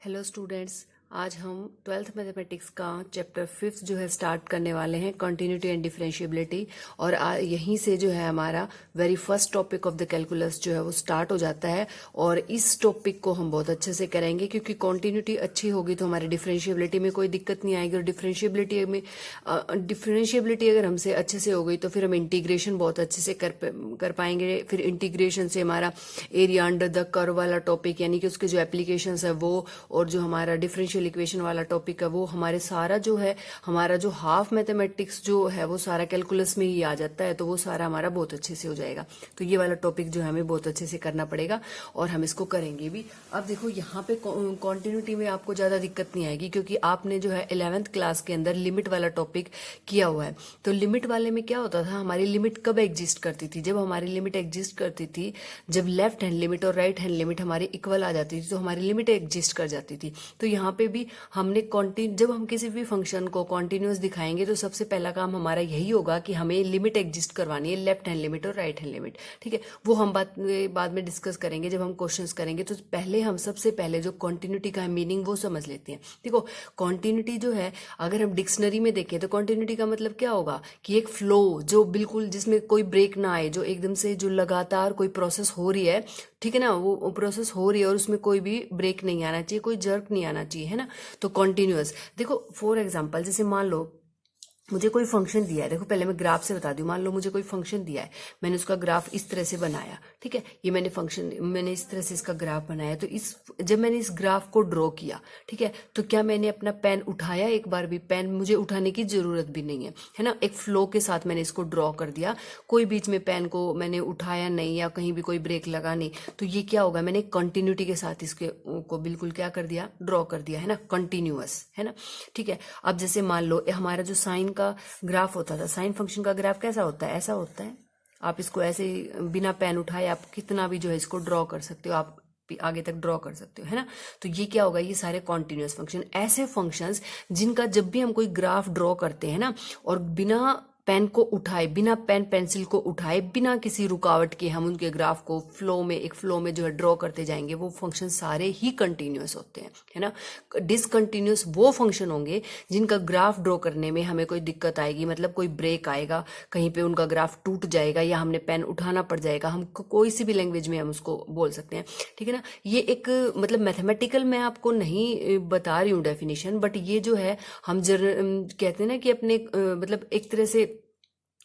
Hello students, आज हम twelfth mathematics का चैप्टर 5 जो है स्टार्ट करने वाले हैं, कंटिन्यूटी एंड डिफरेंशिएबिलिटी। और यहीं से जो है हमारा very first topic of the calculus जो है वो स्टार्ट हो जाता है। और इस टॉपिक को हम बहुत अच्छे से करेंगे क्योंकि कंटिन्यूटी अच्छी होगी तो हमारी डिफरेंशिएबिलिटी में कोई दिक्कत नहीं आएगी। और डिफरेंशिएबिलिटी अगर हमसे अच्छे से हो गई तो फिर हम इंटीग्रेशन बहुत अच्छे से कर पाएंगे। फिर इंटीग्रेशन से हमारा एरिया अंडर द कर्व वाला टॉपिक यानी कि उसके जो एप्लीकेशंस है वो, और जो हमारा डिफरेंशियल इक्वेशन वाला टॉपिक है वो, हमारे सारा जो है हमारा जो हाफ मैथमेटिक्स जो है वो सारा कैलकुलस में ही आ जाता है, तो वो सारा हमारा बहुत अच्छे से हो जाएगा। तो ये वाला टॉपिक जो है हमें बहुत अच्छे से करना पड़ेगा और हम इसको करेंगे भी। अब देखो यहाँ पे कॉन्टिन्यूटी में आपको ज्यादा दिक्कत नहीं आएगी क्योंकि आपने जो है 11th क्लास के अंदर लिमिट वाला टॉपिक किया हुआ है। तो लिमिट वाले में क्या होता था, हमारी लिमिट कब एग्जिस्ट करती थी? जब हमारी लिमिट एग्जिस्ट करती थी, जब लेफ्ट हैंड लिमिट और राइट हैंड लिमिट हमारी इक्वल आ जाती थी तो हमारी लिमिट एग्जिस्ट कर जाती थी। तो यहाँ पे भी हमने जब हम किसी भी फंक्शन को कॉन्टिन्यूअस दिखाएंगे तो सबसे पहला काम हमारा यही होगा कि हमें लिमिट एग्जिस्ट करवानी है, लेफ्ट हैंड लिमिट और राइट हैंड लिमिट। ठीक है, वो हम बाद में डिस्कस करेंगे जब हम क्वेश्चंस करेंगे। तो पहले हम सबसे पहले जो कॉन्टिन्यूटी का मीनिंग वो समझ लेते हैं। देखो कॉन्टिन्यूटी जो है अगर हम डिक्शनरी में देखें तो कॉन्टिन्यूटी का मतलब क्या होगा कि एक फ्लो जो बिल्कुल जिसमें कोई ब्रेक ना आए, जो एकदम से जो लगातार कोई प्रोसेस हो रही है, ठीक है ना, वो प्रोसेस हो रही है और उसमें कोई भी ब्रेक नहीं आना चाहिए, कोई जर्क नहीं आना चाहिए, है ना। तो कॉन्टिन्यूअस, देखो फॉर एग्जांपल जैसे मान लो मुझे कोई फंक्शन दिया है। देखो पहले मैं ग्राफ से बता दूं, मान लो मुझे कोई फंक्शन दिया है, मैंने उसका ग्राफ इस तरह से बनाया। ठीक है, ये मैंने इस तरह से इसका ग्राफ बनाया। तो जब मैंने इस ग्राफ को ड्रॉ किया, ठीक है, तो क्या मैंने अपना पेन उठाया? एक बार भी पेन मुझे उठाने की जरूरत भी नहीं है ना। एक फ्लो के साथ मैंने इसको ड्रॉ कर दिया, कोई बीच में पेन को मैंने उठाया नहीं या कहीं भी कोई ब्रेक लगा नहीं। तो ये क्या होगा, मैंने कंटिन्यूटी के साथ इसके को बिल्कुल क्या कर दिया, ड्रॉ कर दिया, है ना, कंटिन्यूअस, है ना। ठीक है, अब जैसे मान लो हमारा जो साइन का ग्राफ होता था, साइन फंक्शन का ग्राफ कैसा होता है, ऐसा होता है। आप इसको ऐसे बिना पेन उठाए आप कितना भी जो है इसको ड्रॉ कर सकते हो, आप आगे तक ड्रॉ कर सकते हो, है ना। तो ये क्या होगा, ये सारे कॉन्टिन्यूअस फंक्शन, ऐसे फंक्शंस जिनका जब भी हम कोई ग्राफ ड्रॉ करते हैं ना और बिना पेन को उठाए, बिना पेन पेंसिल को उठाए, बिना किसी रुकावट के हम उनके ग्राफ को एक फ्लो में जो है ड्रॉ करते जाएंगे, वो फंक्शन सारे ही कंटिन्यूअस होते हैं, है ना। डिसकंटिन्यूअस वो फंक्शन होंगे जिनका ग्राफ ड्रॉ करने में हमें कोई दिक्कत आएगी, मतलब कोई ब्रेक आएगा, कहीं पे उनका ग्राफ टूट जाएगा या हमने पेन उठाना पड़ जाएगा। हम कोई सी भी लैंग्वेज में हम उसको बोल सकते हैं, ठीक है ना। ये एक मतलब मैथमेटिकल मैं आपको नहीं बता रही हूँ डेफिनेशन, बट ये जो है हम कहते हैं ना कि अपने मतलब एक तरह से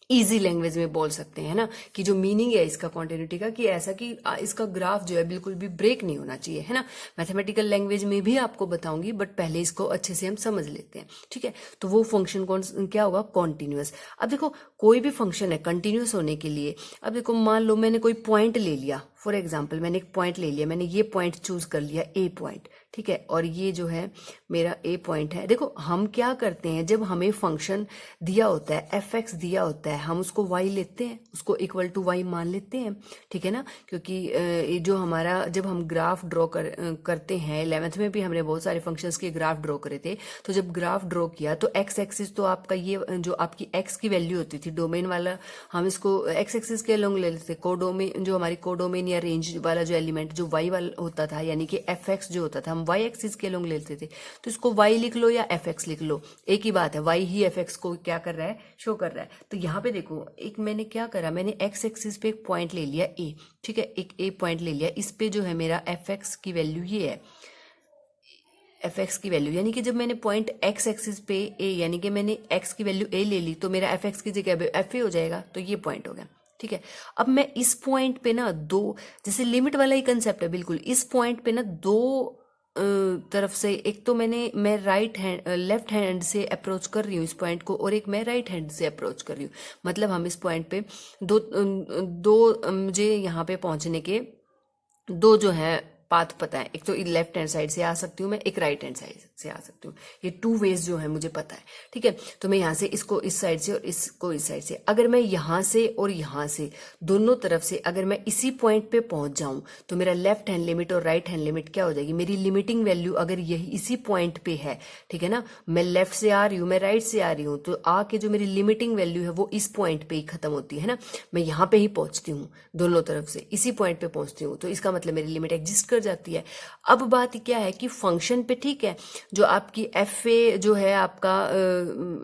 इजी लैंग्वेज में बोल सकते हैं ना, कि जो मीनिंग है इसका कॉन्टिन्यूटी का, कि ऐसा कि इसका ग्राफ जो है बिल्कुल भी ब्रेक नहीं होना चाहिए, है ना। मैथमेटिकल लैंग्वेज में भी आपको बताऊंगी, बट पहले इसको अच्छे से हम समझ लेते हैं। ठीक है, तो वो फंक्शन क्या होगा, कॉन्टिन्यूअस। अब देखो कोई भी फंक्शन है कंटिन्यूअस होने के लिए, अब देखो मान लो मैंने कोई पॉइंट ले लिया, फॉर एग्जाम्पल मैंने एक पॉइंट ले लिया, मैंने ये पॉइंट चूज कर लिया, ए पॉइंट, ठीक है, और ये जो है मेरा ए पॉइंट है। देखो हम क्या करते हैं, जब हमें फंक्शन दिया होता है, एफ एक्स दिया होता है, हम उसको वाई लेते हैं, उसको इक्वल टू वाई मान लेते हैं, ठीक है ना। क्योंकि जो हमारा जब हम ग्राफ ड्रॉ करते हैं, 11th में भी हमने बहुत सारे फंक्शंस के ग्राफ ड्रॉ करे थे। तो जब ग्राफ ड्रॉ किया तो एक्स एक्सिस तो आपका ये जो आपकी एक्स की वैल्यू होती थी, डोमेन वाला, हम इसको एक्स एक्सिस के अलोंग ले लेते थे। कोडोमेन जो हमारी कोडोमेन या रेंज वाला जो एलिमेंट जो वाई वाला होता था, यानी कि एफ एक्स जो होता था, हम वाई एक्सिस के अलोंग लेते थे। तो इसको वाई लिख लो या एफ एक्स लिख लो, एक ही बात है, वाई ही एफ एक्स को क्या कर रहा है, शो कर रहा है। तो यहाँ पे देखो एक मैंने क्या करा, मैंने एक्स एक्सिस पे एक पॉइंट ले लिया ए, ठीक है, एक ए पॉइंट ले लिया, इस पे जो है मेरा एफ एक्स की वैल्यू ये है, एफ एक्स की वैल्यू, यानी कि जब मैंने पॉइंट एक्स एक्सिस पे ए, यानी कि मैंने एक्स की वैल्यू ए ले ली, तो मेरा एफ एक्स की जगह एफ ए हो जाएगा। तो ये पॉइंट हो गया, ठीक है। अब मैं इस पॉइंट पे ना दो, जैसे लिमिट वाला ही कंसेप्ट है बिल्कुल, इस पॉइंट पे ना दो तरफ से, एक तो मैं लेफ्ट हैंड से अप्रोच कर रही हूँ इस पॉइंट को, और एक मैं राइट हैंड से अप्रोच कर रही हूँ। मतलब हम इस पॉइंट पे दो मुझे यहाँ पे पहुंचने के दो जो है पाथ पता है, एक तो लेफ्ट हैंड साइड से आ सकती हूँ मैं, एक राइट हैंड साइड से आ सकती हूँ। ये 2 वेज जो है मुझे पता है, ठीक है। तो मैं यहाँ से इसको इस साइड से और इसको इस साइड से, अगर मैं यहाँ से और यहाँ से दोनों तरफ से अगर मैं इसी पॉइंट पे पहुंच जाऊं तो मेरा लेफ्ट हैंड लिमिट और राइट हैंड लिमिट क्या हो जाएगी, मेरी लिमिटिंग वैल्यू अगर यही इसी पॉइंट पे है, ठीक है ना, मैं लेफ्ट से आ रही हूँ, मैं राइट से आ रही हूँ, तो आके जो मेरी लिमिटिंग वैल्यू है वो इस पॉइंट पे ही खत्म होती है ना। मैं यहाँ पे ही पहुंचती हूँ, दोनों तरफ से इसी पॉइंट पे पहुंचती हूँ, तो इसका मतलब मेरी लिमिट एग्जिस्ट कर जाती है। अब बात क्या है कि फंक्शन पे ठीक है, जो आपकी एफ ए जो है आपका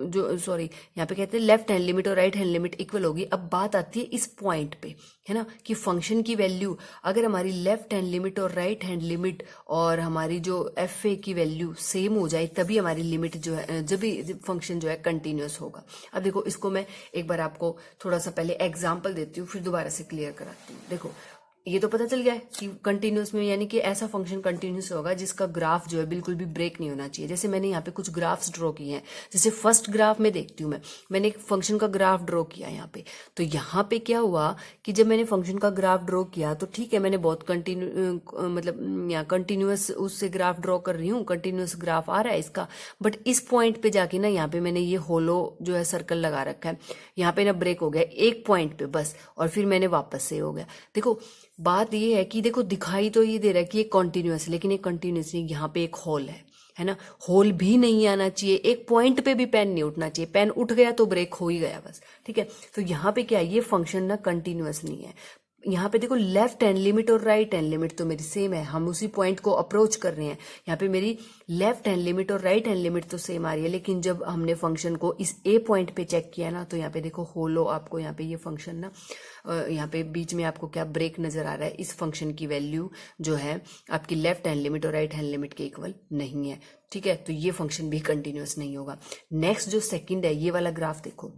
जो सॉरी यहाँ पे कहते हैं लेफ्ट हैंड लिमिट और राइट हैंड लिमिट इक्वल होगी। अब बात आती है इस पॉइंट पे, है ना, कि फंक्शन की वैल्यू अगर हमारी लेफ्ट हैंड लिमिट और राइट हैंड लिमिट और हमारी जो एफ ए की वैल्यू सेम हो जाए तभी हमारी लिमिट जो है, जब भी फंक्शन जो है कंटिन्यूअस होगा। अब देखो इसको मैं एक बार आपको थोड़ा सा पहले एग्जांपल देती हूँ, फिर दोबारा से क्लियर कराती हूँ। देखो ये तो पता चल गया है कि कंटिन्यूअस में यानी कि ऐसा फंक्शन कंटिन्यूअस होगा जिसका ग्राफ जो है बिल्कुल भी ब्रेक नहीं होना चाहिए। जैसे मैंने यहाँ पे कुछ ग्राफ्स ड्रॉ किए हैं, जैसे फर्स्ट ग्राफ में देखती हूँ मैंने एक फंक्शन का ग्राफ ड्रॉ किया यहाँ पे। तो यहाँ पे क्या हुआ कि जब मैंने फंक्शन का ग्राफ ड्रॉ किया तो ठीक है, मैंने बहुत मतलब यहाँ कंटिन्यूअस उससे ग्राफ ड्रॉ कर रही हूँ, कंटिन्यूअस ग्राफ आ रहा है इसका। बट इस पॉइंट पे जाके ना यहाँ पे मैंने ये होलो जो है सर्कल लगा रखा है, यहाँ पे ना ब्रेक हो गया एक पॉइंट पे बस, और फिर मैंने वापस से हो गया। देखो बात ये है कि देखो दिखाई तो ये दे रहा है कि ये कॉन्टिन्यूअस है, लेकिन ये कॉन्टिन्यूअस नहीं, यहाँ पे एक होल है ना, होल भी नहीं आना चाहिए, एक पॉइंट पे भी पेन नहीं उठना चाहिए, पेन उठ गया तो ब्रेक हो ही गया बस, ठीक है। तो यहाँ पे क्या है, ये फंक्शन ना कंटिन्यूअस नहीं है। यहाँ पे देखो लेफ्ट हैंड लिमिट और राइट हैंड लिमिट तो मेरी सेम है, हम उसी पॉइंट को अप्रोच कर रहे हैं। यहाँ पे मेरी लेफ्ट हैंड लिमिट और राइट हैंड लिमिट तो सेम आ रही है, लेकिन जब हमने फंक्शन को इस ए पॉइंट पे चेक किया ना तो यहाँ पे देखो होलो, आपको यहाँ पे ये फंक्शन ना यहाँ पे बीच में आपको क्या ब्रेक नजर आ रहा है, इस फंक्शन की वैल्यू जो है आपकी लेफ्ट हैंड लिमिट और राइट हैंड लिमिट के इक्वल नहीं है, ठीक है। तो ये फंक्शन भी कंटिन्यूअस नहीं होगा। नेक्स्ट जो सेकंड है, ये वाला ग्राफ देखो,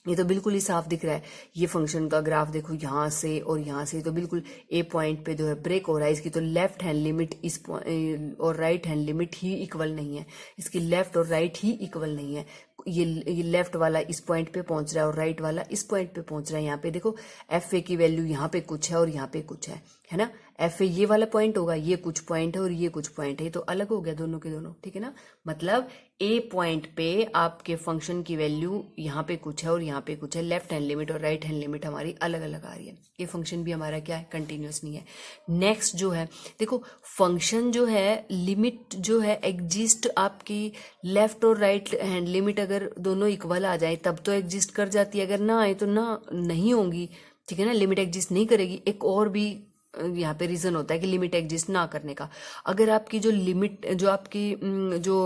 ये तो बिल्कुल ही साफ दिख रहा है। ये फंक्शन का ग्राफ देखो, यहाँ से और यहाँ से तो बिल्कुल ए पॉइंट पे जो है ब्रेक हो रहा है। इसकी तो लेफ्ट हैंड लिमिट इस और राइट हैंड लिमिट ही इक्वल नहीं है, इसकी लेफ्ट और राइट ही इक्वल नहीं है। ये लेफ्ट वाला इस पॉइंट पे पहुंच रहा है और राइट वाला इस पॉइंट पे पहुंच रहा है। यहाँ पे देखो एफ ए की वैल्यू यहाँ पे कुछ है और यहाँ पे कुछ है ना। एफ ए ये वाला पॉइंट होगा, ये कुछ पॉइंट है और ये कुछ पॉइंट है, तो अलग हो गया दोनों के दोनों, ठीक है ना। मतलब ए पॉइंट पे आपके फंक्शन की वैल्यू यहाँ पे कुछ है और यहाँ पे कुछ है, लेफ्ट हैंड लिमिट और राइट हैंड लिमिट हमारी अलग अलग आ रही है। ये फंक्शन भी हमारा क्या है, कंटिन्यूअस नहीं है। नेक्स्ट जो है देखो, फंक्शन जो है लिमिट जो है एग्जिस्ट आपकी लेफ्ट और राइट हैंड लिमिट अगर दोनों इक्वल आ जाए तब तो एग्जिस्ट कर जाती है, अगर ना आए तो ना नहीं होंगी, ठीक है ना, लिमिट एग्जिस्ट नहीं करेगी। एक और भी यहाँ पे रीजन होता है कि लिमिट एग्जिस्ट ना करने का, अगर आपकी जो लिमिट जो आपकी जो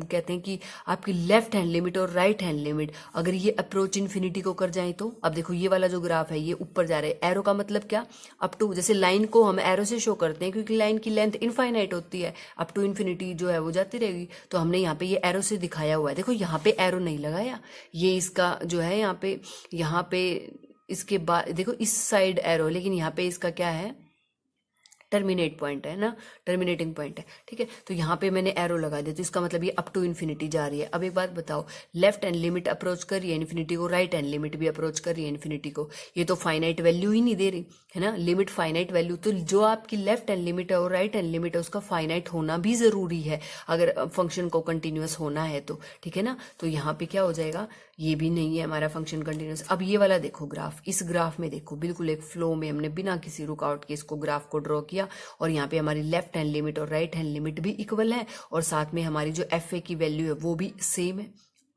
कहते हैं कि आपकी लेफ्ट हैंड लिमिट और राइट हैंड लिमिट अगर ये अप्रोच इन्फिनिटी को कर जाए तो, अब देखो ये वाला जो ग्राफ है ये ऊपर जा रहा है, एरो का मतलब क्या, अप टू, जैसे लाइन को हम एरो से शो करते हैं क्योंकि लाइन की लेंथ इनफाइनाइट होती है, अप टू इन्फिनिटी जो है वो जाती रहेगी। तो हमने यहाँ पे ये एरो से दिखाया हुआ है, देखो यहाँ पे एरो नहीं लगाया, ये इसका जो है यहाँ पे इसके बाद देखो इस साइड एरो, लेकिन यहाँ पे इसका क्या है, टर्मिनेट पॉइंट है ना, टर्मिनेटिंग पॉइंट है, ठीक है। तो यहाँ पे मैंने एरो लगा दिया, तो इसका मतलब ये अप टू इन्फिनिटी जा रही है। अब एक बात बताओ, लेफ्ट हैंड लिमिट अप्रोच कर रही है इन्फिनिटी को, राइट हैंड लिमिट भी अप्रोच कर रही है इन्फिनिटी को, ये तो फाइनाइट वैल्यू ही नहीं दे रही है ना, लिमिट फाइनाइट वैल्यू। तो जो आपकी लेफ्ट हैंड लिमिट है और राइट हैंड लिमिट है उसका फाइनाइट होना भी जरूरी है अगर फंक्शन को कंटिन्यूअस होना है तो, ठीक है ना। तो यहाँ पे क्या हो जाएगा, ये भी नहीं है हमारा फंक्शन कंटिन्यूअस। अब ये वाला देखो ग्राफ, इस ग्राफ में देखो बिल्कुल एक फ्लो में हमने बिना किसी रुकावट के इसको ग्राफ को ड्रॉ किया और यहाँ पे हमारी लेफ्ट हैंड लिमिट और राइट हैंड लिमिट भी इक्वल है और साथ में हमारी जो एफ ए की वैल्यू है वो भी सेम है,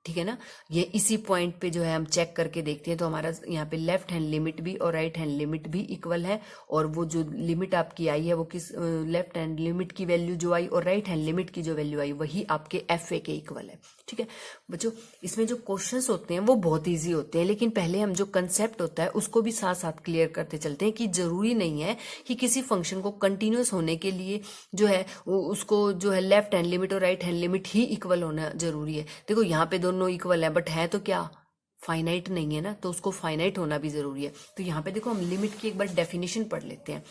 ठीक है ना। ये इसी पॉइंट पे जो है हम चेक करके देखते हैं तो हमारा यहाँ पे लेफ्ट हैंड लिमिट भी और राइट हैंड लिमिट भी इक्वल है, और वो जो लिमिट आपकी आई है वो किस लेफ्ट हैंड लिमिट की वैल्यू जो आई और राइट हैंड लिमिट की जो वैल्यू आई वही आपके एफ ए के इक्वल है, ठीक है बच्चों। इसमें जो क्वेश्चंस होते हैं वो बहुत ईजी होते हैं, लेकिन पहले हम जो कंसेप्ट होता है उसको भी साथ साथ क्लियर करते चलते हैं कि जरूरी नहीं है कि किसी फंक्शन को कंटिन्यूअस होने के लिए जो है उसको जो है लेफ्ट हैंड लिमिट और राइट हैंड लिमिट ही इक्वल होना जरूरी है। देखो यहाँ पे दोनों इक्वल है बट है तो क्या, फाइनाइट नहीं है ना, तो उसको फाइनाइट होना भी जरूरी है। तो यहाँ पे देखो हम लिमिट की एक बार डेफिनेशन पढ़ लेते हैं।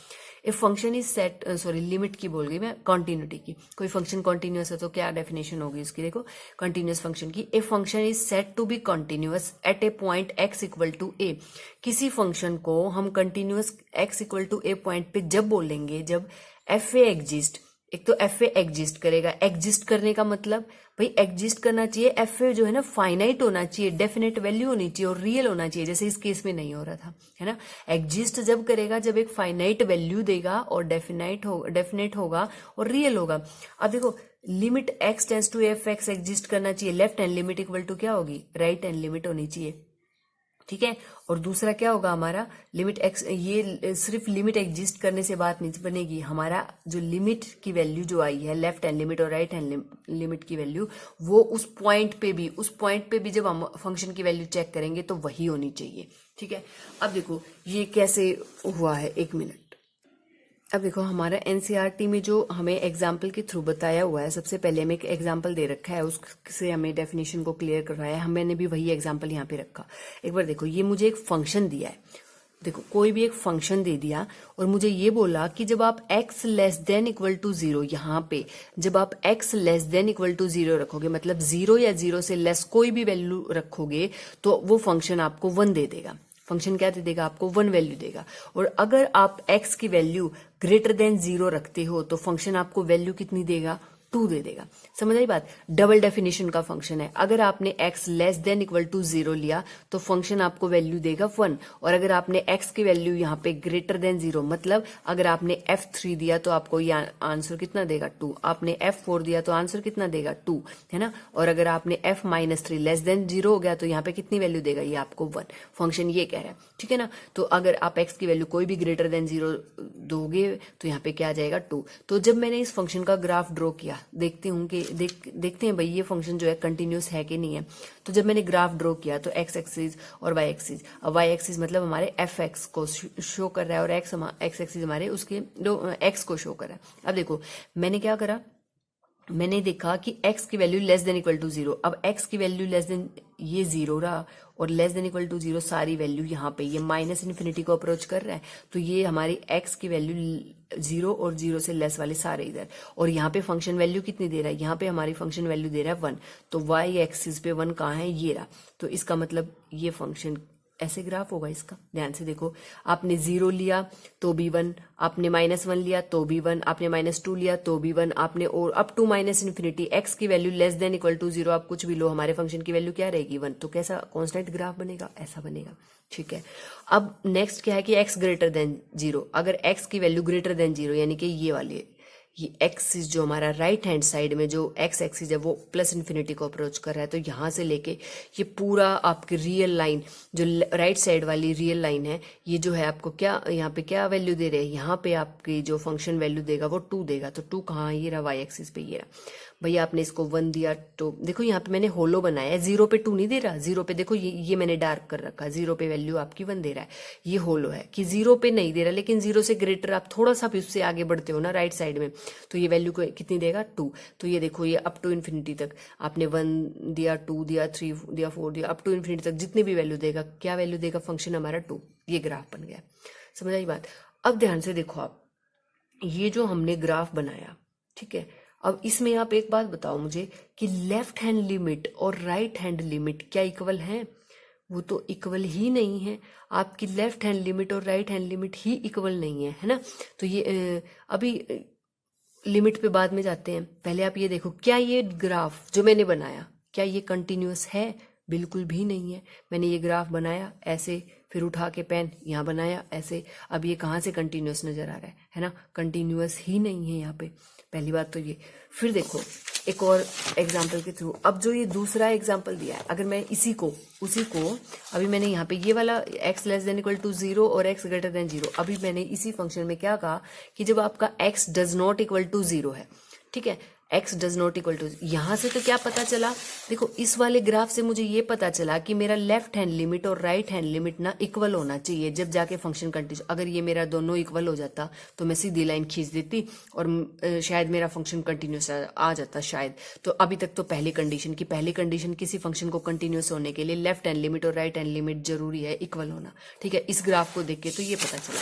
If function is set, sorry limit की बोल गई मैं, कॉन्टिन्यूटी की, कोई फंक्शन कॉन्टिन्यूअस है तो क्या डेफिनेशन होगी उसकी, देखो कॉन्टिन्यूअस फंक्शन की, a function is set to be continuous at a point X equal to A. किसी फंक्शन को हम continuous X equal to A point पे जब बोलेंगे जब एफ ए एग्जिस्ट, एक तो एफ ए एग्जिस्ट करेगा, एग्जिस्ट करने का मतलब भाई एग्जिस्ट करना चाहिए, एफ ए जो है ना फाइनाइट होना चाहिए, डेफिनेट वैल्यू होनी चाहिए और रियल होना चाहिए, जैसे इस केस में नहीं हो रहा था, है ना। एग्जिस्ट जब करेगा जब एक फाइनाइट वैल्यू देगा और डेफिनेट होगा और रियल होगा। अब देखो limit x tends to f x exist करना चाहिए, left hand limit equal to क्या होगी, राइट हैंड लिमिट होनी चाहिए, ठीक है। और दूसरा क्या होगा हमारा, लिमिट एक्स, ये सिर्फ लिमिट एग्जिस्ट करने से बात नहीं बनेगी, हमारा जो लिमिट की वैल्यू जो आई है, लेफ्ट हैंड लिमिट और राइट हैंड लिमिट की वैल्यू, वो उस पॉइंट पे भी जब हम फंक्शन की वैल्यू चेक करेंगे तो वही होनी चाहिए। ठीक है। अब देखो ये कैसे हुआ है, एक मिनट। अब देखो हमारा एनसीईआरटी में जो हमें एग्जाम्पल के थ्रू बताया हुआ है, सबसे पहले हमें एक एग्जाम्पल दे रखा है, उससे हमें डेफिनेशन को क्लियर करवाया है, मैंने भी वही एग्जाम्पल यहाँ पे रखा। एक बार देखो, ये मुझे एक फंक्शन दिया है, देखो कोई भी एक फंक्शन दे दिया और मुझे ये बोला कि जब आप x less than equal to 0, यहाँ पे जब आप x less than equal to 0 रखोगे, मतलब 0 या 0 से लेस कोई भी वैल्यू रखोगे तो वो फंक्शन आपको 1 दे देगा। फंक्शन क्या दे देगा आपको, 1 वैल्यू देगा। और अगर आप x की वैल्यू ग्रेटर देन 0 रखते हो तो फंक्शन आपको वैल्यू कितनी देगा, 2 दे देगा। समझ आई बात। डबल डेफिनेशन का फंक्शन है, अगर आपने x less than equal to 0 लिया तो फंक्शन आपको वैल्यू देगा 1, और अगर आपने x की वैल्यू यहाँ पे ग्रेटर देन 0, मतलब अगर आपने f3 दिया तो आपको ये आंसर कितना देगा, 2। आपने f4 दिया तो आंसर कितना देगा, 2, है ना। और अगर आपने f-3 लेस देन 0 हो गया तो यहाँ पे कितनी वैल्यू देगा, ये आपको 1। फंक्शन ये कह रहा है, ठीक है ना। तो अगर आप x की वैल्यू कोई भी ग्रेटर देन 0 दोगे तो यहाँ पे क्या आ जाएगा, 2। तो जब मैंने इस फंक्शन का ग्राफ ड्रॉ किया, देखते हैं भाई ये फंक्शन जो है कंटिन्यूस है कि नहीं है। तो जब मैंने ग्राफ ड्रॉ किया तो एक्स एक्सिस और वाई एक्सिस, अब वाई एक्सिस मतलब हमारे एफ एक्स को शो कर रहा है और एक्स एक्सिस हमारे उसके एक्स को शो कर रहा है। अब देखो मैंने क्या करा, मैंने देखा कि x की value less than equal to 0, अब x की वैल्यू लेस देन, ये 0 रहा और लेस देन इक्वल टू 0 सारी वैल्यू यहाँ पे ये माइनस इन्फिनिटी को अप्रोच कर रहा है, तो ये हमारी x की वैल्यू 0 और 0 से लेस वाले सारे इधर, और यहाँ पे फंक्शन वैल्यू कितनी दे रहा है, यहाँ पे हमारी फंक्शन वैल्यू दे रहा है 1, तो y एक्सिस पे 1 कहाँ है, ये रहा। तो इसका मतलब ये फंक्शन ऐसे ग्राफ होगा इसका। ध्यान से देखो, आपने 0 लिया तो भी 1, आपने -1 लिया तो भी 1, आपने -2 लिया तो भी 1, आपने और up to minus infinity x की value less than equal to 0, आप कुछ भी लो, हमारे फंक्शन की वैल्यू क्या रहेगी, 1। तो कैसा कांस्टेंट ग्राफ बनेगा, ऐसा बनेगा। ठीक है। अब नेक्स्ट क्या है कि x ग्रेटर देन 0, अगर x की वैल्यू ग्रेटर देन 0 यानी कि ये वाली, ये एक्सिस जो हमारा राइट हैंड साइड में जो एक्स एक्सिस है वो प्लस इन्फिनिटी को अप्रोच कर रहा है, तो यहाँ से लेके ये पूरा आपकी रियल लाइन जो राइट साइड वाली रियल लाइन है, ये जो है आपको क्या यहाँ पे क्या वैल्यू दे रहे हैं, यहाँ पे आपकी जो फंक्शन वैल्यू देगा वो 2 देगा। तो 2 कहाँ, ये रहा वाई एक्सिस पे, ये रहा। भैया आपने इसको 1 दिया तो देखो यहाँ पे मैंने होलो बनाया है, 0 पे 2 नहीं दे रहा, 0 पे देखो ये मैंने डार्क कर रखा, 0 पे वैल्यू आपकी 1 दे रहा है। ये होलो है कि 0 पे नहीं दे रहा, लेकिन 0 से ग्रेटर आप थोड़ा सा भी उससे आगे बढ़ते हो ना राइट साइड में, तो ये वैल्यू को कितनी देगा, 2। तो ये देखो ये अप टू इन्फिनिटी तक आपने 1 दिया, 2 दिया, 3 दिया, 4 दिया, अप टू इन्फिनिटी तक जितनी भी वैल्यू देगा, क्या वैल्यू देगा फंक्शन हमारा, 2। ये ग्राफ बन गया। समझ आई बात। अब ध्यान से देखो आप, ये जो हमने ग्राफ बनाया, ठीक है, अब इसमें आप एक बात बताओ मुझे कि लेफ्ट हैंड लिमिट और राइट हैंड लिमिट क्या इक्वल हैं? वो तो इक्वल ही नहीं है। आपकी लेफ्ट हैंड लिमिट और राइट हैंड लिमिट ही इक्वल नहीं है ना। तो ये अभी लिमिट पे बाद में जाते हैं, पहले आप ये देखो, क्या ये ग्राफ जो मैंने बनाया क्या ये कंटिन्यूअस है? बिल्कुल भी नहीं है। मैंने ये ग्राफ बनाया ऐसे, फिर उठा के पेन यहाँ बनाया ऐसे, अब ये कहाँ से कंटिन्यूअस नजर आ रहा है ना, कंटिन्यूअस ही नहीं है यहाँ पे, पहली बात तो ये। फिर देखो एक और एग्जाम्पल के थ्रू, अब जो ये दूसरा एग्जाम्पल दिया है, अगर मैं उसी को अभी मैंने यहाँ पे ये वाला x less than equal to 0 और x ग्रेटर देन 0, अभी मैंने इसी फंक्शन में क्या कहा कि जब आपका x does not equal to 0 है, ठीक है, x does not equal to, यहाँ से तो क्या पता चला, देखो इस वाले ग्राफ से मुझे ये पता चला कि मेरा लेफ्ट हैंड लिमिट और राइट हैंड लिमिट ना इक्वल होना चाहिए जब जाके फंक्शन कंटिन्यू। अगर ये मेरा दोनों इक्वल हो जाता तो मैं सीधी लाइन खींच देती और शायद मेरा फंक्शन कंटिन्यूस आ जाता शायद। तो अभी तक तो पहली कंडीशन किसी फंक्शन को कंटिन्यूस होने के लिए लेफ्ट हैंड लिमिट और राइट हैंड लिमिट जरूरी है इक्वल होना, ठीक है। इस ग्राफ को देख के तो ये पता चला।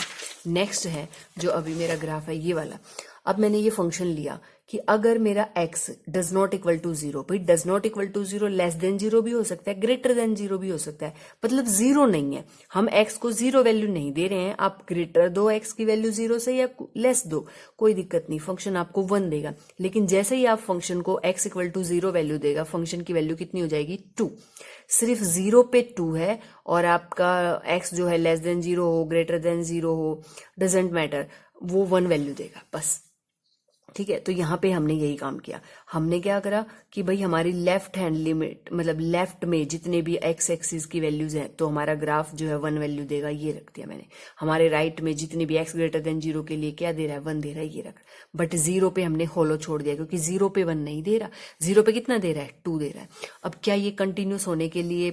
नेक्स्ट है जो अभी मेरा ग्राफ है ये वाला, अब मैंने ये फंक्शन लिया कि अगर मेरा x does not equal to 0, भाई does not equal to 0 less than 0 भी हो सकता है, ग्रेटर देन 0 भी हो सकता है, मतलब 0 नहीं है, हम x को 0 वैल्यू नहीं दे रहे हैं, आप ग्रेटर दो x की वैल्यू 0 से या लेस दो, कोई दिक्कत नहीं, फंक्शन आपको 1 देगा। लेकिन जैसे ही आप फंक्शन को x इक्वल टू 0 वैल्यू देगा, फंक्शन की वैल्यू कितनी हो जाएगी, 2। सिर्फ 0 पे 2 है और आपका x जो है लेस देन 0 हो ग्रेटर देन 0 हो, डजेंट मैटर, वो 1 वैल्यू देगा बस। ठीक है, तो यहाँ पे हमने यही काम किया। हमने क्या करा कि भाई हमारी लेफ्ट हैंड लिमिट मतलब लेफ्ट में जितने भी एक्स एक्सिस की वैल्यूज हैं तो हमारा ग्राफ जो है 1 वैल्यू देगा, ये रख दिया मैंने। हमारे राइट में जितने भी एक्स ग्रेटर देन 0 के लिए क्या दे रहा है, 1 दे रहा है, ये रख। बट 0 पे हमने होलो छोड़ दिया क्योंकि 0 पे 1 नहीं दे रहा, 0 पे कितना दे रहा है, 2 दे रहा है। अब क्या ये कंटिन्यूस होने के लिए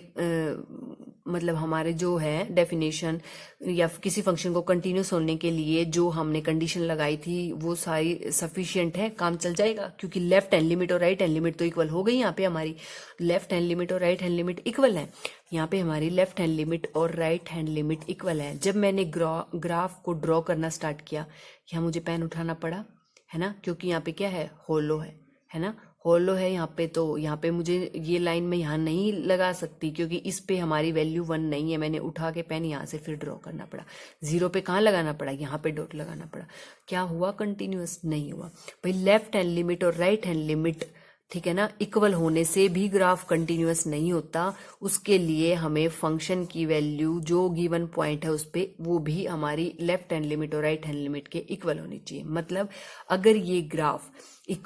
मतलब हमारे जो है डेफिनेशन या किसी फंक्शन को कंटिन्यूस होने के लिए जो हमने कंडीशन लगाई थी वो सारी सफिशिएंट है, काम चल जाएगा? क्योंकि लेफ्ट हैंड लिमिट और राइट हैंड लिमिट तो इक्वल हो गई। यहाँ पे हमारी लेफ्ट हैंड लिमिट और राइट हैंड लिमिट इक्वल है। यहाँ पे हमारी लेफ्ट हैंड लिमिट और राइट हैंड लिमिट इक्वल है। जब मैंने ग्राफ को ड्रॉ करना स्टार्ट किया, यहाँ मुझे पेन उठाना पड़ा, है ना, क्योंकि यहाँ पे क्या है, होलो है ना, होलो है यहाँ पे। तो यहाँ पे मुझे ये लाइन में यहाँ नहीं लगा सकती क्योंकि इस पे हमारी वैल्यू 1 नहीं है। मैंने उठा के पेन यहाँ से फिर ड्रॉ करना पड़ा। 0 पे कहाँ लगाना पड़ा, यहाँ पे डॉट लगाना पड़ा। क्या हुआ, कंटिन्यूअस नहीं हुआ भाई। लेफ्ट हैंड लिमिट और राइट हैंड लिमिट, ठीक है ना, इक्वल होने से भी ग्राफ कंटिन्यूअस नहीं होता। उसके लिए हमें फंक्शन की वैल्यू जो गिवन पॉइंट है उस पे वो भी हमारी लेफ्ट हैंड लिमिट और राइट हैंड लिमिट के इक्वल होनी चाहिए। मतलब अगर ये ग्राफ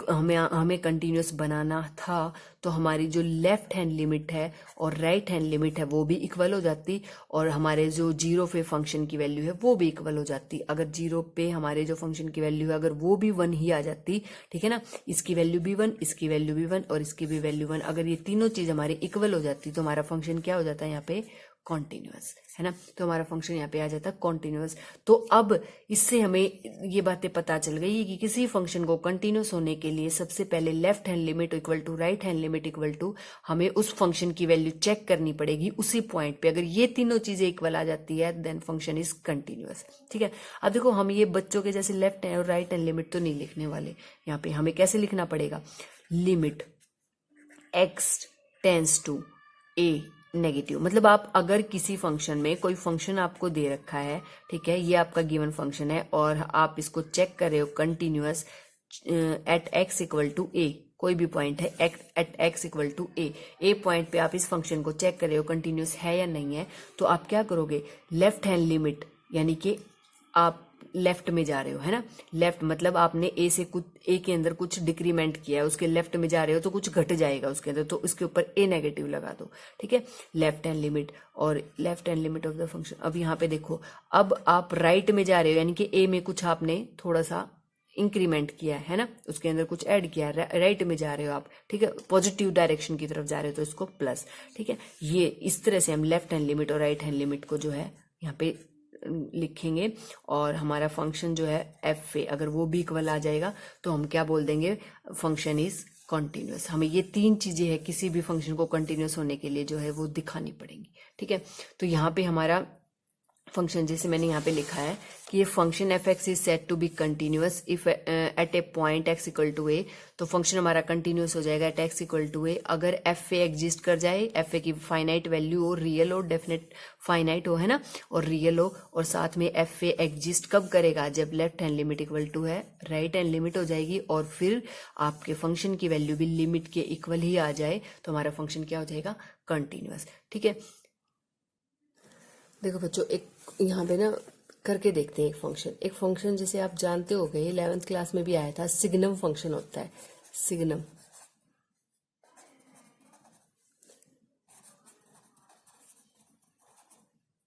हमें कंटिन्यूअस बनाना था तो हमारी जो लेफ्ट हैंड लिमिट है और राइट हैंड लिमिट है वो भी इक्वल हो जाती, और हमारे जो 0 पे फंक्शन की वैल्यू है वो भी इक्वल हो जाती। अगर 0 पे हमारे जो फंक्शन की वैल्यू है अगर वो भी 1 ही आ जाती, ठीक है ना, इसकी वैल्यू भी 1, इसकी वैल्यू भी 1 और इसकी भी वैल्यू 1, अगर ये तीनों चीज हमारी इक्वल हो जाती तो हमारा फंक्शन क्या हो जाता है यहाँ पे, कॉन्टिन्यूअस, है ना। तो हमारा फंक्शन यहाँ पे आ जाता है कॉन्टिन्यूअस। तो अब इससे हमें ये बातें पता चल गई कि किसी फंक्शन को कंटिन्यूअस होने के लिए सबसे पहले left hand limit equal to right hand limit equal to हमें उस फंक्शन की वैल्यू चेक करनी पड़ेगी उसी पॉइंट पे। अगर ये तीनों चीजें इक्वल आ जाती है देन फंक्शन इज कंटिन्यूअस। ठीक है, अब देखो हम ये बच्चों के जैसे लेफ्ट हैंड और राइट हैंड लिमिट तो नहीं लिखने वाले। यहाँ पे हमें कैसे लिखना पड़ेगा, limit x tends to a negative. मतलब आप अगर किसी फंक्शन में कोई फंक्शन आपको दे रखा है, ठीक है, ये आपका गिवन फंक्शन है और आप इसको चेक कर रहे हो continuous at x equal to A, कोई भी पॉइंट है at x equal to A point पे आप इस फंक्शन को चेक कर रहे हो कंटिन्यूअस है या नहीं है, तो आप क्या करोगे, लेफ्ट हैंड लिमिट यानी कि आप लेफ्ट में जा रहे हो, है ना, लेफ्ट मतलब आपने ए से कुछ ए के अंदर कुछ डिक्रीमेंट किया है, उसके लेफ्ट में जा रहे हो तो कुछ घट जाएगा उसके अंदर, तो उसके ऊपर ए नेगेटिव लगा दो। ठीक है, लेफ्ट हैंड लिमिट और left hand limit of the function. अब यहाँ पे देखो, अब आप राइट में जा रहे हो यानी कि ए में कुछ आपने थोड़ा सा इंक्रीमेंट किया है ना, उसके अंदर कुछ ऐड किया है, राइट में जा रहे हो आप, ठीक है, पॉजिटिव डायरेक्शन की तरफ जा रहे हो तो इसको प्लस। ठीक है, ये इस तरह से हम लेफ्ट हैंड लिमिट और राइट हैंड लिमिट को जो है यहाँ पे लिखेंगे। और हमारा फंक्शन जो है एफ ए, अगर वो भी इक्वल आ जाएगा तो हम क्या बोल देंगे, फंक्शन इज कॉन्टिन्यूअस। हमें ये तीन चीजें हैं किसी भी फंक्शन को कंटिन्यूअस होने के लिए जो है वो दिखानी पड़ेंगी। ठीक है, तो यहाँ पे हमारा फंक्शन जैसे मैंने यहाँ पे लिखा है कि ये function F x is set to be continuous if at a point X equal to A, तो फंक्शन हमारा कंटिन्यूअस हो जाएगा at x equal to A अगर एफ ए एग्जिस्ट कर जाए, एफ ए की फाइनाइट वैल्यू हो, रियल हो, डेफिनेट फाइनाइट हो, है ना, और रियल हो, और साथ में एफ ए एग्जिस्ट कब करेगा, जब left hand limit equal to है राइट हैंड लिमिट हो जाएगी और फिर आपके फंक्शन की वैल्यू भी लिमिट के इक्वल ही आ जाए तो हमारा फंक्शन क्या हो जाएगा, कंटिन्यूअस। ठीक है, देखो बच्चों एक यहाँ पे ना करके देखते हैं एक फंक्शन जैसे आप जानते हो गए 11th क्लास में भी आया था, सिग्नम फंक्शन होता है,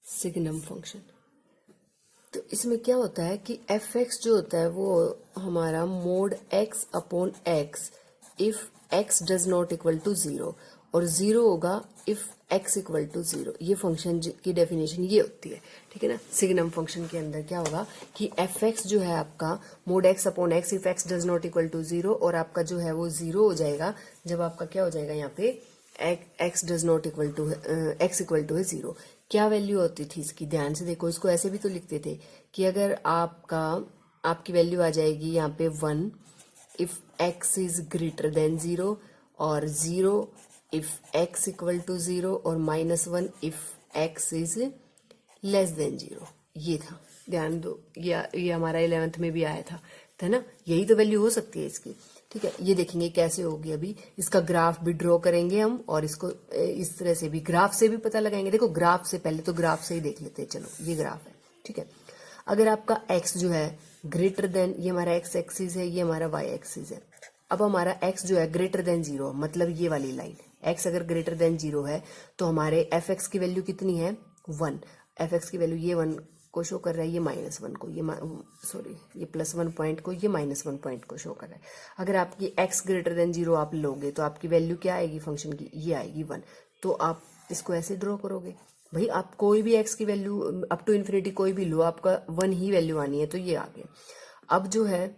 सिग्नम फंक्शन। तो इसमें क्या होता है कि एफ एक्स जो होता है वो हमारा mod x upon x if x does not equal to 0 और 0 होगा इफ x इक्वल टू 0। ये फंक्शन की डेफिनेशन ये होती है। ठीक है ना, सिग्नम फंक्शन के अंदर क्या होगा कि एफ एक्स जो है आपका mod x upon x if x does not equal to 0 और आपका जो है वो 0 हो जाएगा जब आपका क्या हो जाएगा यहाँ पे x does not equal to x equal to है 0। क्या वैल्यू होती थी इसकी, ध्यान से देखो, इसको ऐसे भी तो लिखते थे कि अगर आपकी वैल्यू आ जाएगी यहाँ पे 1 if x is greater than 0 और 0 इफ x इक्वल टू 0 और -1 if x is less than 0। ये था, ध्यान दो, ये हमारा 11th में भी आया था ना, यही तो वैल्यू हो सकती है इसकी। ठीक है, ये देखेंगे कैसे होगी, अभी इसका ग्राफ भी ड्रॉ करेंगे हम और इसको इस तरह से भी ग्राफ से भी पता लगाएंगे। देखो ग्राफ से पहले तो ग्राफ से ही देख लेते हैं, चलो ये ग्राफ है। ठीक है, अगर आपका x जो है ग्रेटर देन, ये हमारा एक्स एक्सिस है, ये हमारा वाई एक्सिस है। अब हमारा एक्स जो है ग्रेटर देन जीरो, मतलब ये वाली लाइन, एक्स अगर ग्रेटर देन जीरो है तो हमारे एफ एक्स की वैल्यू कितनी है, 1। एफ एक्स की वैल्यू ये 1 को शो कर रहा है, ये -1 को, ये ये +1 पॉइंट को, ये -1 पॉइंट को शो कर रहा है। अगर आपकी एक्स ग्रेटर देन जीरो आप लोगे तो आपकी वैल्यू क्या आएगी फंक्शन की, ये आएगी 1। तो आप इसको ऐसे ड्रॉ करोगे, भाई आप कोई भी एक्स की वैल्यू अप टू इन्फिनिटी कोई भी लो, आपका 1 ही वैल्यू आनी है, तो ये आ गया। अब जो है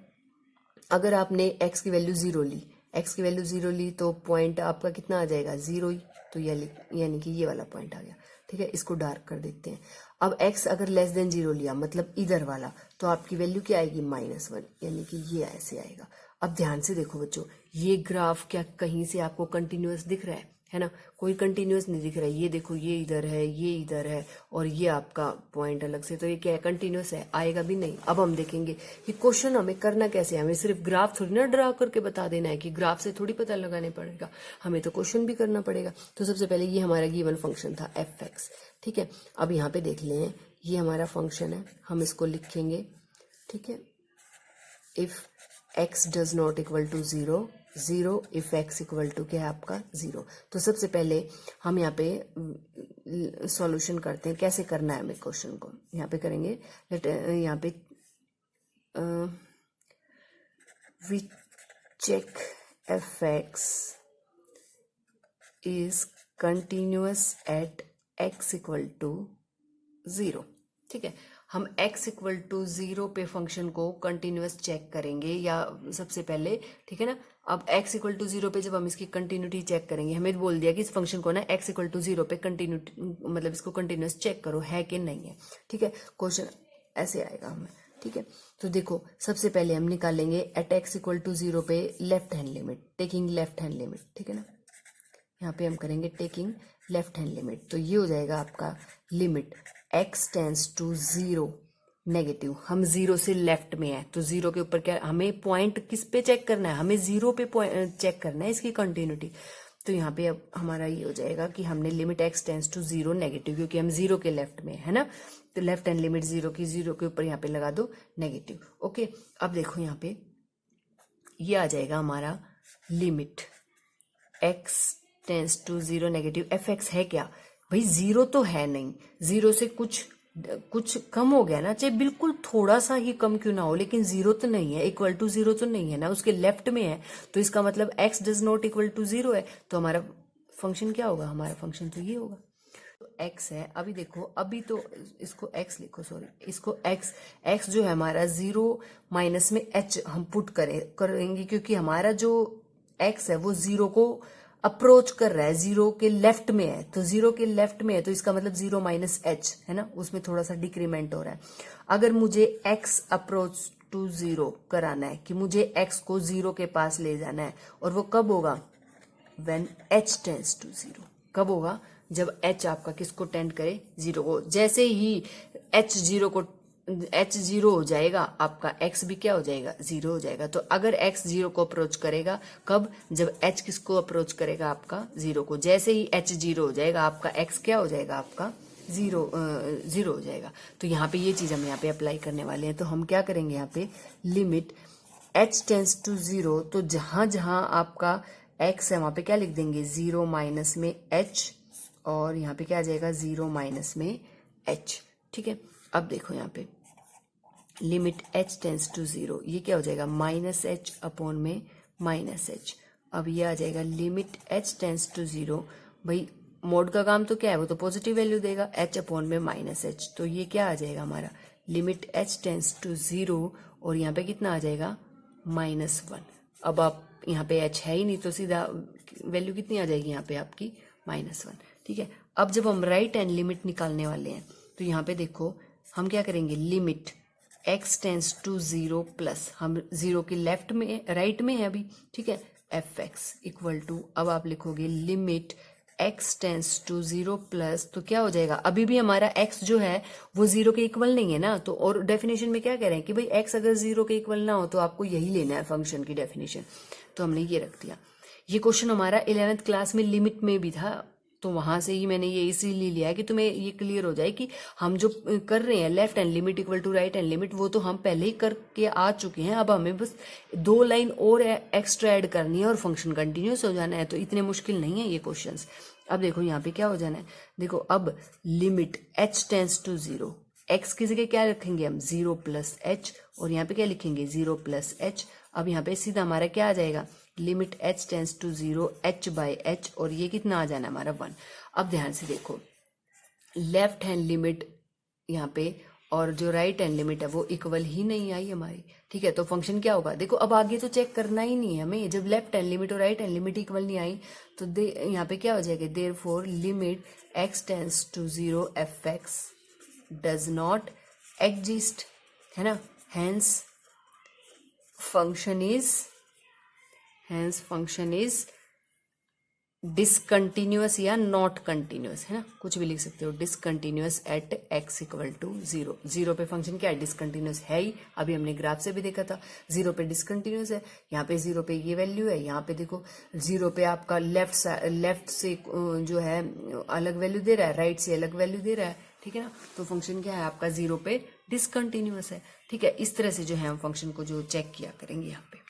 अगर आपने एक्स की वैल्यू 0 ली, एक्स की वैल्यू 0 ली तो पॉइंट आपका कितना आ जाएगा, 0 ही। तो यानी कि ये वाला पॉइंट आ गया, ठीक है। इसको डार्क कर देते हैं। अब एक्स अगर लेस देन 0 लिया, मतलब इधर वाला, तो आपकी वैल्यू क्या आएगी, -1, यानी कि ये ऐसे आएगा। अब ध्यान से देखो बच्चों, ये ग्राफ क्या कहीं से आपको कंटिन्यूअस दिख रहा है ना, कोई कंटिन्यूअस नहीं दिख रहा है। ये देखो, ये इधर है, ये इधर है, और ये आपका पॉइंट अलग से, तो ये क्या है, कंटिन्यूअस है, आएगा भी नहीं। अब हम देखेंगे कि क्वेश्चन हमें करना कैसे है। हमें सिर्फ ग्राफ थोड़ी ना ड्रा करके बता देना है कि ग्राफ से थोड़ी पता लगाने पड़ेगा, हमें तो क्वेश्चन भी करना पड़ेगा। तो सबसे पहले ये हमारा गिवन फंक्शन था एफ एक्स, ठीक है। अब यहाँ पे देख लें, ये हमारा फंक्शन है, हम इसको लिखेंगे, ठीक है। If x does not equal to 0, 0 if x equal to क्या है आपका 0। तो सबसे पहले हम यहाँ पे सॉल्यूशन करते हैं, कैसे करना है हमें क्वेश्चन को। यहाँ पे करेंगे, यहाँ पे we check f x is continuous at x equal to 0, ठीक है। हम x इक्वल टू 0 पे फंक्शन को कंटिन्यूअस चेक करेंगे, या सबसे पहले, ठीक है ना। अब x इक्वल टू 0 पे जब हम इसकी कंटिन्यूटी चेक करेंगे, हमें बोल दिया कि इस फंक्शन को ना x इक्वल टू 0 पे कंटिन्यूटी, मतलब इसको कंटिन्यूअस चेक करो है कि नहीं है, ठीक है। क्वेश्चन ऐसे आएगा हमें, ठीक है। तो देखो, सबसे पहले हम निकालेंगे एट x इक्वल टू 0 पे left hand limit, taking left hand limit, ठीक है ना। यहाँ पे हम करेंगे टेकिंग लेफ्ट हैंड लिमिट, तो ये हो जाएगा आपका limit x tends to 0 negative. हम 0 से लेफ्ट में है, तो 0 के ऊपर क्या, हमें पॉइंट किस पे चेक करना है, हमें 0 पे चेक करना है इसकी कंटिन्यूटी। तो यहाँ पे अब हमारा ये हो जाएगा कि हमने limit x tends to 0 negative, क्योंकि हम 0 के लेफ्ट में है ना, तो लेफ्ट हैंड लिमिट 0 की, 0 के ऊपर यहाँ पे लगा दो नेगेटिव। ओके, अब देखो यहाँ पे ये आ जाएगा हमारा limit x tends to 0 negative. F x है क्या भाई, 0 तो है नहीं, 0 से कुछ कम हो गया ना, चाहे बिल्कुल थोड़ा सा ही कम क्यों ना हो, लेकिन 0 तो नहीं है, इक्वल टू 0 तो नहीं है ना, उसके लेफ्ट में है, तो इसका मतलब x does not equal to 0 है। तो हमारा फंक्शन क्या होगा, हमारा फंक्शन तो ये होगा। तो x है, अभी देखो, अभी तो इसको x लिखो, सॉरी, इसको x जो है हमारा 0 माइनस में h हम पुट करेंगे, क्योंकि हमारा जो x है वो 0 को अप्रोच कर रहा है, 0 के लेफ्ट में है, तो 0 के लेफ्ट में है, तो इसका मतलब 0 माइनस h है ना, उसमें थोड़ा सा डिक्रीमेंट हो रहा है। अगर मुझे x अप्रोच टू 0 कराना है, कि मुझे x को 0 के पास ले जाना है, और वो कब होगा, व्हेन h टेंड्स टू 0। कब होगा, जब h आपका किसको टेंड करे, 0 को। जैसे ही h 0 हो जाएगा, आपका x भी क्या हो जाएगा, 0 हो जाएगा। तो अगर x 0 को अप्रोच करेगा, कब, जब h किसको अप्रोच करेगा, आपका 0 को। जैसे ही h 0 हो जाएगा, आपका x क्या हो जाएगा, आपका 0 हो जाएगा। तो यहाँ पे ये चीज हम यहाँ पे अप्लाई करने वाले हैं। तो हम क्या करेंगे, यहाँ पे लिमिट h टेंस टू 0, तो जहां जहां आपका x है वहां पे क्या लिख देंगे, 0 माइनस में h, और यहाँ पे क्या आ जाएगा, 0 माइनस में h, ठीक है। अब देखो यहाँ पे लिमिट h टेंस टू 0, ये क्या हो जाएगा, माइनस h अपॉन में माइनस h। अब ये आ जाएगा लिमिट h टेंस टू 0, भाई मोड का काम तो क्या है, वो तो पॉजिटिव वैल्यू देगा, h अपॉन में माइनस h। तो ये क्या आ जाएगा हमारा लिमिट h टेंस टू 0, और यहाँ पे कितना आ जाएगा, -1। अब आप यहाँ पे h है ही नहीं, तो सीधा वैल्यू कितनी आ जाएगी यहाँ पे आपकी, -1, ठीक है। अब जब हम राइट हैंड लिमिट निकालने वाले हैं, तो यहाँ पे देखो हम क्या करेंगे, limit x tends to 0 plus, हम 0 के लेफ्ट में, राइट में है अभी, ठीक है, एफ एक्स इक्वल टू, अब आप लिखोगे limit x tends to 0 plus, तो क्या हो जाएगा, अभी भी हमारा x जो है वो 0 के इक्वल नहीं है ना, तो और डेफिनेशन में क्या कह रहे हैं कि भाई x अगर 0 के इक्वल ना हो तो आपको यही लेना है फंक्शन की डेफिनेशन। तो हमने ये रख दिया। ये क्वेश्चन हमारा 11th क्लास में लिमिट में भी था, तो वहां से ही मैंने ये इसीलिए लिया है कि तुम्हें ये क्लियर हो जाए कि हम जो कर रहे हैं left hand limit equal to right hand limit, वो तो हम पहले ही करके आ चुके हैं। अब हमें बस 2 लाइन और एक्स्ट्रा ऐड करनी है और फंक्शन कंटिन्यूस हो जाना है। तो इतने मुश्किल नहीं है ये क्वेश्चंस। अब देखो यहाँ पे क्या हो जाना है, देखो अब limit h tends to 0, x की जगह क्या रखेंगे हम 0 प्लस एच, और यहाँ पे क्या लिखेंगे 0 प्लस एच। अब यहाँ पे सीधा हमारा क्या आ जाएगा, limit h tends to 0 h by h, और ये कितना आ जाना हमारा 1। अब ध्यान से देखो, लेफ्ट हैंड लिमिट यहाँ पे और जो राइट हैंड लिमिट है वो इक्वल ही नहीं आई हमारी, ठीक है। तो फंक्शन क्या होगा, देखो अब आगे तो चेक करना ही नहीं है हमें, जब लेफ्ट हैंड लिमिट और राइट हैंड लिमिट इक्वल नहीं आई तो यहाँ पे क्या हो जाएगा, therefore limit x tends to 0 fx does not exist, है ना। हेंस फंक्शन इज डिसकंटिन्यूअस या नॉट कंटिन्यूअस, है ना, कुछ भी लिख सकते हो। Discontinuous at x equal to 0, 0 पे फंक्शन क्या है, डिसकंटिन्यूअस है ही, अभी हमने ग्राफ से भी देखा था 0 पे डिसकंटिन्यूअस है। यहाँ पे 0 पे ये वैल्यू है, यहाँ पे देखो 0 पे आपका लेफ्ट से जो है अलग वैल्यू दे रहा है, राइट से अलग वैल्यू दे रहा है, ठीक है ना। तो फंक्शन क्या है आपका 0 पे डिसकंटिन्यूअस है, ठीक है। इस तरह से जो है हम फंक्शन को जो चेक किया करेंगे यहाँ पे।